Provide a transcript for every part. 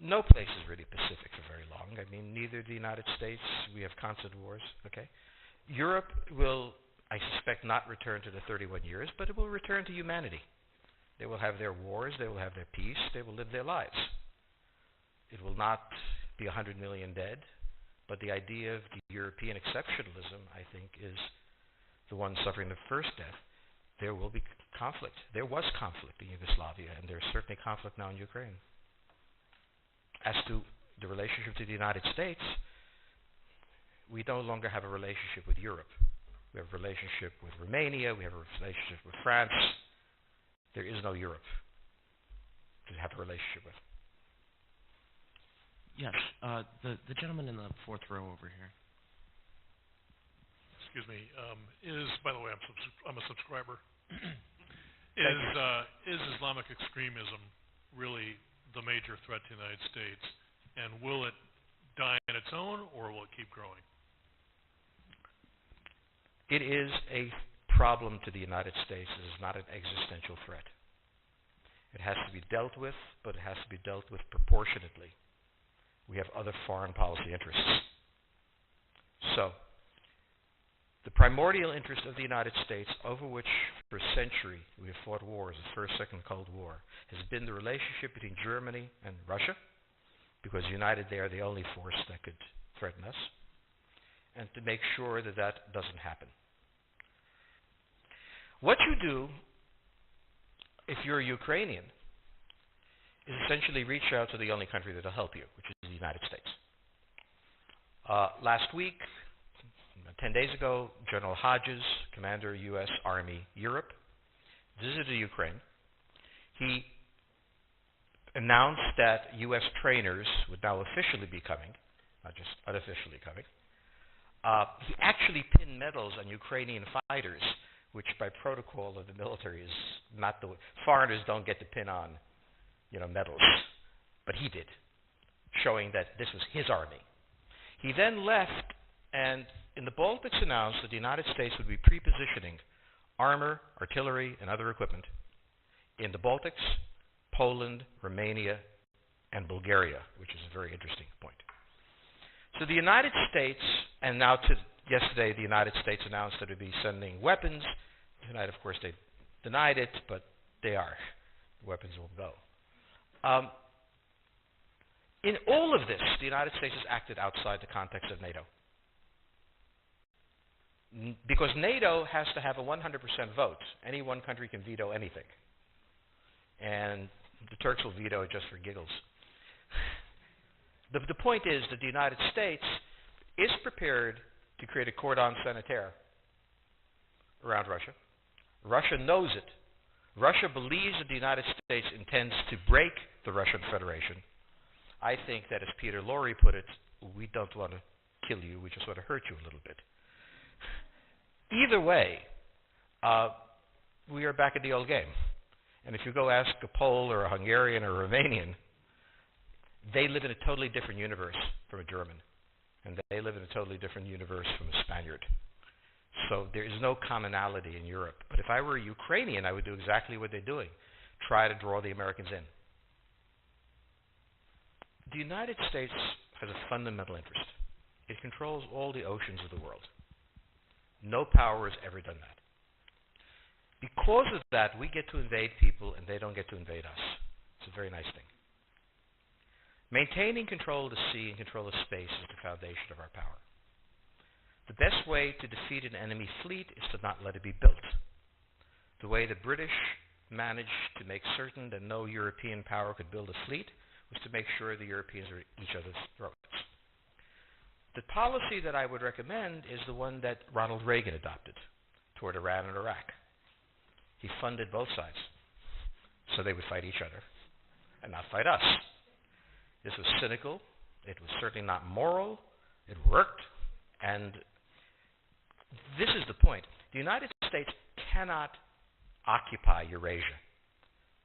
No place is really Pacific for very long. I mean, neither the United States. We have constant wars. Okay, Europe will, I suspect, not return to the 31 years, but it will return to humanity. They will have their wars. They will have their peace. They will live their lives. It will not be 100 million dead, but the idea of the European exceptionalism, I think, is the one suffering the first death. There will be conflict. There was conflict in Yugoslavia, and there's certainly conflict now in Ukraine. As to the relationship to the United States, we no longer have a relationship with Europe. We have a relationship with Romania. We have a relationship with France. There is no Europe to have a relationship with. Yes, the gentleman in the fourth row over here. Excuse me. By the way, I'm a subscriber. Is Islamic extremism really the major threat to the United States, and will it die on its own, or will it keep growing? It is a problem to the United States. It is not an existential threat. It has to be dealt with, but it has to be dealt with proportionately. We have other foreign policy interests. So, the primordial interest of the United States, over which for a century we have fought wars, the First, Second Cold War, has been the relationship between Germany and Russia, because united they are the only force that could threaten us, and to make sure that that doesn't happen. What you do, if you're a Ukrainian, is essentially reach out to the only country that will help you, which is the United States. Last week, 10 days ago, General Hodges, Commander U.S. Army Europe, visited Ukraine. He announced that U.S. trainers would now officially be coming, not just unofficially coming. He actually pinned medals on Ukrainian fighters, which by protocol of the military is not the way. Foreigners don't get to pin on, medals. But he did, showing that this was his army. He then left, and in the Baltics announced that the United States would be pre-positioning armor, artillery, and other equipment in the Baltics, Poland, Romania, and Bulgaria, which is a very interesting point. So the United States, and now yesterday the United States announced that it would be sending weapons. Tonight, of course, they denied it, but they are. The weapons will go. In all of this, the United States has acted outside the context of NATO. Because NATO has to have a 100% vote. Any one country can veto anything. And the Turks will veto it just for giggles. The point is that the United States is prepared to create a cordon sanitaire around Russia. Russia knows it. Russia believes that the United States intends to break the Russian Federation. I think that, as Peter Lorre put it, we don't want to kill you, we just want to hurt you a little bit. Either way, we are back at the old game. And if you go ask a Pole or a Hungarian or a Romanian, they live in a totally different universe from a German. And they live in a totally different universe from a Spaniard. So there is no commonality in Europe. But if I were a Ukrainian, I would do exactly what they're doing. Try to draw the Americans in. The United States has a fundamental interest. It controls all the oceans of the world. No power has ever done that. Because of that, we get to invade people and they don't get to invade us. It's a very nice thing. Maintaining control of the sea and control of space is the foundation of our power. The best way to defeat an enemy fleet is to not let it be built. The way the British managed to make certain that no European power could build a fleet was to make sure the Europeans are at each other's throats. The policy that I would recommend is the one that Ronald Reagan adopted toward Iran and Iraq. He funded both sides so they would fight each other and not fight us. This was cynical. It was certainly not moral. It worked. And this is the point. The United States cannot occupy Eurasia.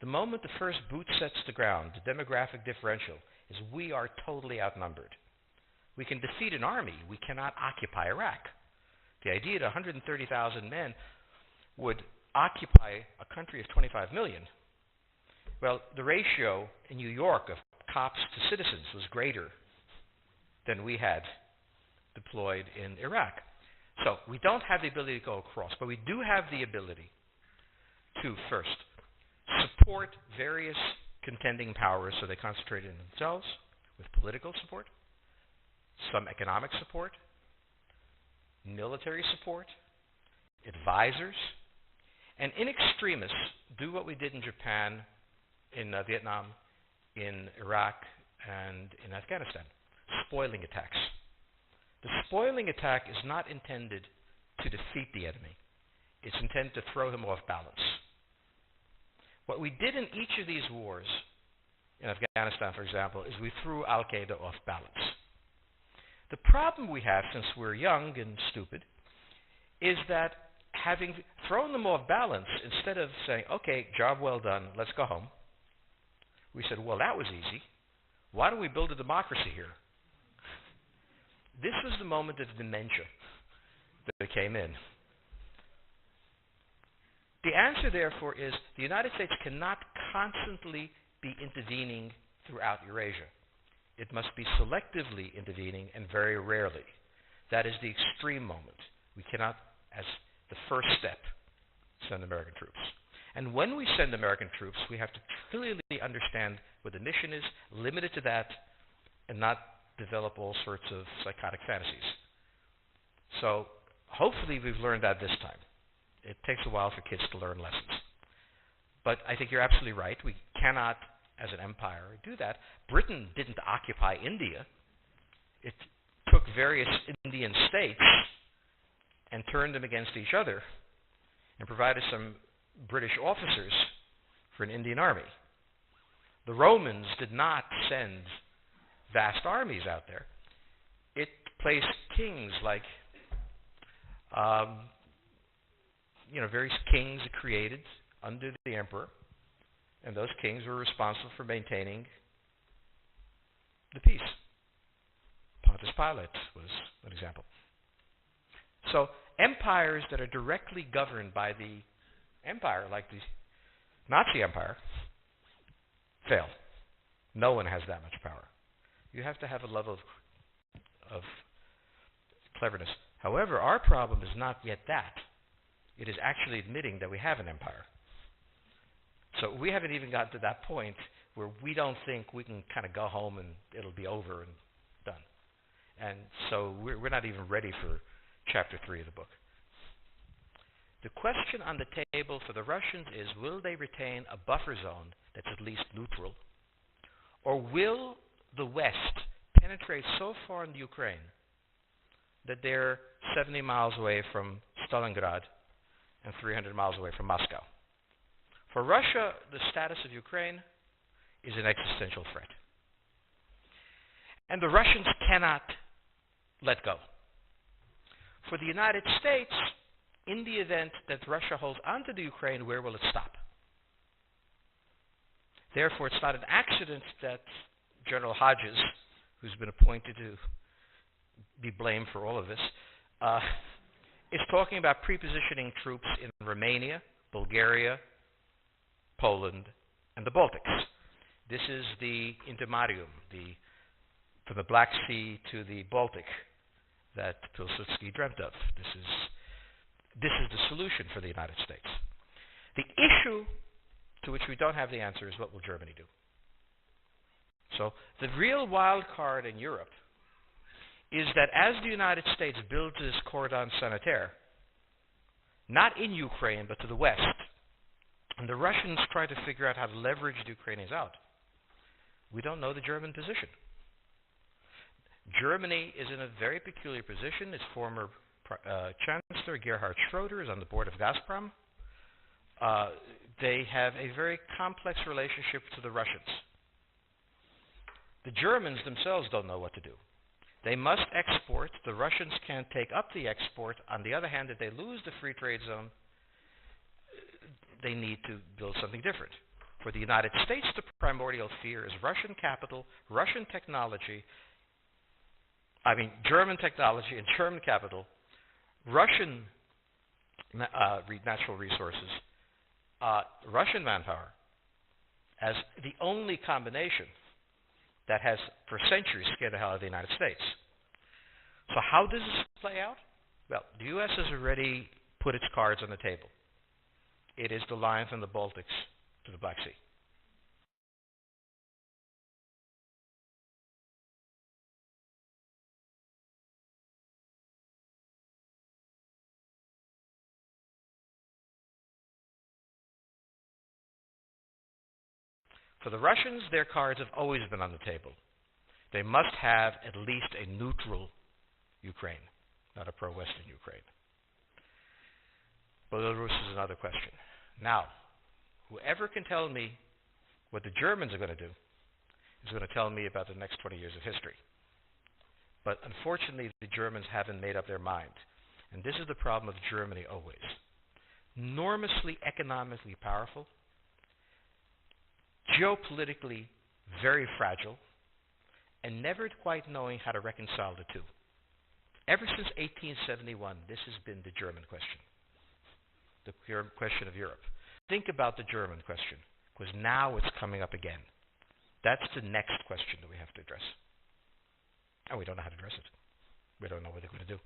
The moment the first boot sets the ground, the demographic differential is we are totally outnumbered. We can defeat an army. We cannot occupy Iraq. The idea that 130,000 men would occupy a country of 25 million, well, the ratio in New York of cops to citizens was greater than we had deployed in Iraq. So we don't have the ability to go across, but we do have the ability to, first, support various contending powers so they concentrate in themselves with political support, some economic support, military support, advisors, and in extremis, do what we did in Japan, in Vietnam, in Iraq, and in Afghanistan, spoiling attacks. The spoiling attack is not intended to defeat the enemy. It's intended to throw him off balance. What we did in each of these wars, in Afghanistan, for example, is we threw Al-Qaeda off balance. The problem we have, since we're young and stupid, is that having thrown them off balance, instead of saying, okay, job well done, let's go home, we said, well, that was easy. Why don't we build a democracy here? This was the moment of dementia that came in. The answer, therefore, is the United States cannot constantly be intervening throughout Eurasia. It must be selectively intervening and very rarely. That is the extreme moment. We cannot, as the first step, send American troops. And when we send American troops, we have to clearly understand what the mission is, limit it to that, and not develop all sorts of psychotic fantasies. So hopefully we've learned that this time. It takes a while for kids to learn lessons. But I think you're absolutely right. We cannot, as an empire, do that. Britain didn't occupy India. It took various Indian states and turned them against each other and provided some British officers for an Indian army. The Romans did not send vast armies out there. It placed kings like, various kings it created under the emperor, and those kings were responsible for maintaining the peace. Pontius Pilate was an example. So empires that are directly governed by the empire, like the Nazi Empire, fail. No one has that much power. You have to have a level of cleverness. However, our problem is not yet that. It is actually admitting that we have an empire. So we haven't even gotten to that point where we don't think we can kind of go home and it'll be over and done. And so we're not even ready for chapter 3 of the book. The question on the table for the Russians is, will they retain a buffer zone that's at least neutral? Or will the West penetrate so far in the Ukraine that they're 70 miles away from Stalingrad and 300 miles away from Moscow? For Russia, the status of Ukraine is an existential threat. And the Russians cannot let go. For the United States, in the event that Russia holds onto the Ukraine, where will it stop? Therefore, it's not an accident that General Hodges, who's been appointed to be blamed for all of this, is talking about prepositioning troops in Romania, Bulgaria, Poland, and the Baltics. This is the intermarium, from the Black Sea to the Baltic, that Pilsudski dreamt of. This is the solution for the United States. The issue to which we don't have the answer is, what will Germany do? So the real wild card in Europe is that as the United States builds this cordon sanitaire, not in Ukraine, but to the west, and the Russians try to figure out how to leverage the Ukrainians out, we don't know the German position. Germany is in a very peculiar position. Its former Chancellor, Gerhard Schroeder, is on the board of Gazprom. They have a very complex relationship to the Russians. The Germans themselves don't know what to do. They must export. The Russians can't take up the export. On the other hand, if they lose the free trade zone, they need to build something different. For the United States, the primordial fear is Russian capital, Russian technology, German technology and German capital, Russian natural resources, Russian manpower, as the only combination that has, for centuries, scared the hell out of the United States. So how does this play out? Well, the U.S. has already put its cards on the table. It is the line from the Baltics to the Black Sea. For the Russians, their cards have always been on the table. They must have at least a neutral Ukraine, not a pro-Western Ukraine. Belarus is another question. Now, whoever can tell me what the Germans are going to do is going to tell me about the next 20 years of history. But unfortunately, the Germans haven't made up their mind. And this is the problem of Germany always. Enormously economically powerful, geopolitically very fragile, and never quite knowing how to reconcile the two. Ever since 1871, this has been the German question, the question of Europe. Think about the German question, because now it's coming up again. That's the next question that we have to address. And we don't know how to address it. We don't know what they're going to do.